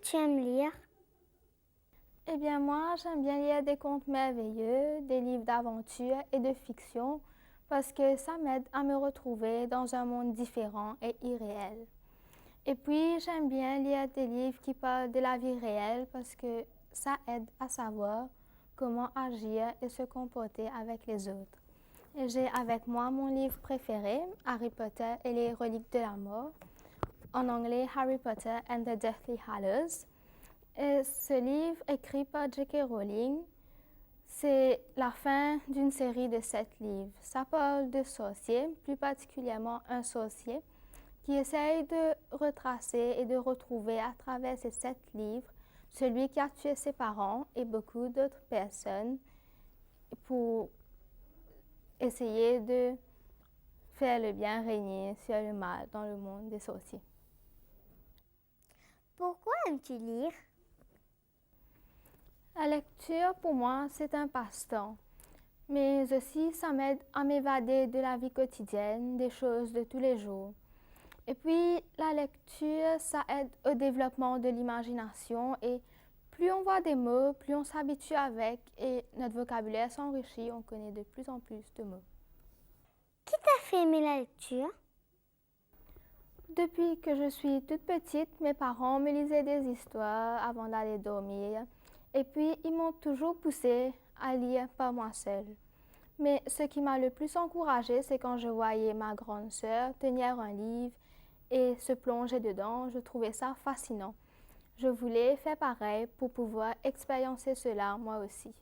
tu aimes lire? Eh bien, moi, j'aime bien lire des contes merveilleux, des livres d'aventure et de fiction parce que ça m'aide à me retrouver dans un monde différent et irréel. Et puis, j'aime bien lire des livres qui parlent de la vie réelle parce que ça aide à savoir comment agir et se comporter avec les autres. Et j'ai avec moi mon livre préféré, Harry Potter et les reliques de la mort, en anglais Harry Potter and the Deathly Hallows. Et ce livre, écrit par J.K. Rowling, c'est la fin d'une série de 7 livres. Ça parle de sorciers, plus particulièrement un sorcier, qui essaye de retracer et de retrouver à travers ces 7 livres celui qui a tué ses parents et beaucoup d'autres personnes pour essayer de faire le bien régner sur le mal dans le monde des sorciers. Pourquoi aimes-tu lire? La lecture, pour moi, c'est un passe-temps, mais aussi ça m'aide à m'évader de la vie quotidienne, des choses de tous les jours. Et puis, la lecture, ça aide au développement de l'imagination et plus on voit des mots, plus on s'habitue avec et notre vocabulaire s'enrichit, on connaît de plus en plus de mots. Qui t'a fait aimer la lecture? Depuis que je suis toute petite, mes parents me lisaient des histoires avant d'aller dormir et puis ils m'ont toujours poussée à lire par moi seule. Mais ce qui m'a le plus encouragée, c'est quand je voyais ma grande sœur tenir un livre et se plonger dedans. Je trouvais ça fascinant. Je voulais faire pareil pour pouvoir expérimenter cela moi aussi.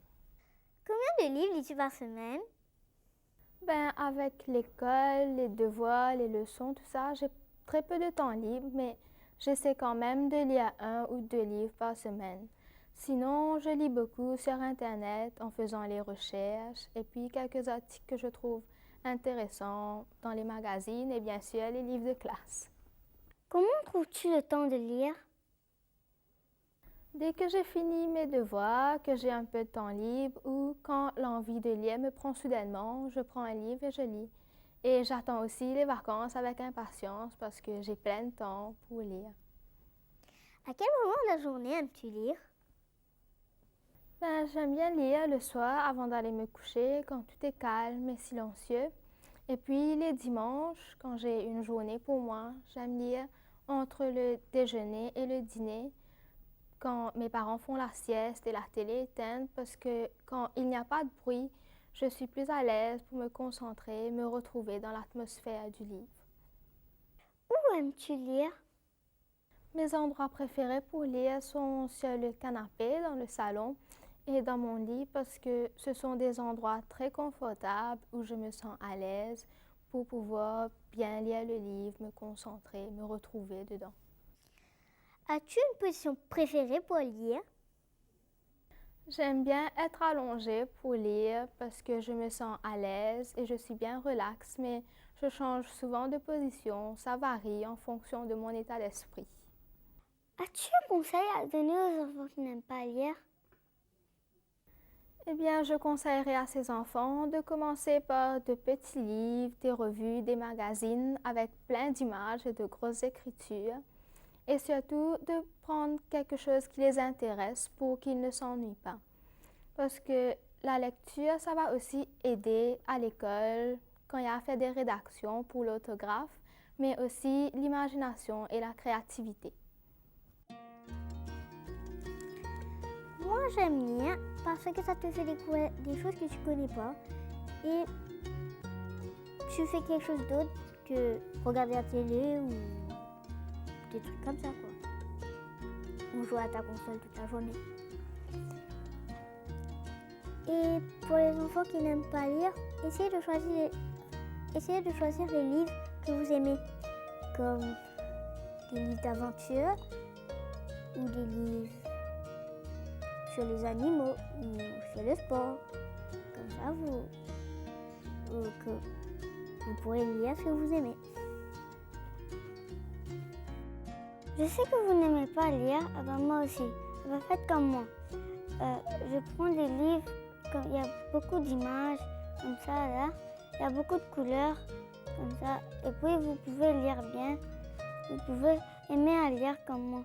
Combien de livres lis-tu par semaine? Avec l'école, les devoirs, les leçons, tout ça, j'ai très peu de temps libre, mais j'essaie quand même de lire 1 ou 2 livres par semaine. Sinon, je lis beaucoup sur Internet en faisant les recherches et puis quelques articles que je trouve intéressants dans les magazines et bien sûr les livres de classe. Comment trouves-tu le temps de lire? Dès que j'ai fini mes devoirs, que j'ai un peu de temps libre ou quand l'envie de lire me prend soudainement, je prends un livre et je lis. Et j'attends aussi les vacances avec impatience parce que j'ai plein de temps pour lire. À quel moment de la journée aimes-tu lire? J'aime bien lire le soir avant d'aller me coucher quand tout est calme et silencieux. Et puis les dimanches, quand j'ai une journée pour moi, j'aime lire entre le déjeuner et le dîner quand mes parents font la sieste et la télé est éteinte parce que quand il n'y a pas de bruit, je suis plus à l'aise pour me concentrer, me retrouver dans l'atmosphère du livre. Où aimes-tu lire? Mes endroits préférés pour lire sont sur le canapé, dans le salon et dans mon lit parce que ce sont des endroits très confortables où je me sens à l'aise pour pouvoir bien lire le livre, me concentrer, me retrouver dedans. As-tu une position préférée pour lire? J'aime bien être allongée pour lire parce que je me sens à l'aise et je suis bien relaxe, mais je change souvent de position, ça varie en fonction de mon état d'esprit. As-tu un conseil à donner aux enfants qui n'aiment pas lire? Eh bien, je conseillerais à ces enfants de commencer par de petits livres, des revues, des magazines avec plein d'images et de grosses écritures. Et surtout, de prendre quelque chose qui les intéresse pour qu'ils ne s'ennuient pas. Parce que la lecture, ça va aussi aider à l'école quand il y a à faire des rédactions pour l'orthographe, mais aussi l'imagination et la créativité. Moi, j'aime lire parce que ça te fait découvrir des choses que tu connais pas et tu fais quelque chose d'autre que regarder la télé ou des trucs comme ça, quoi. Ou jouer à ta console toute la journée. Et pour les enfants qui n'aiment pas lire, essayez de choisir les livres que vous aimez, comme des livres d'aventure ou des livres sur les animaux ou sur le sport. Comme ça, vous pourrez lire ce que vous aimez. Je sais que vous n'aimez pas lire, moi aussi. Faites comme moi. Je prends des livres, comme il y a beaucoup d'images, comme ça, là. Il y a beaucoup de couleurs, comme ça. Et puis vous pouvez lire bien. Vous pouvez aimer à lire comme moi.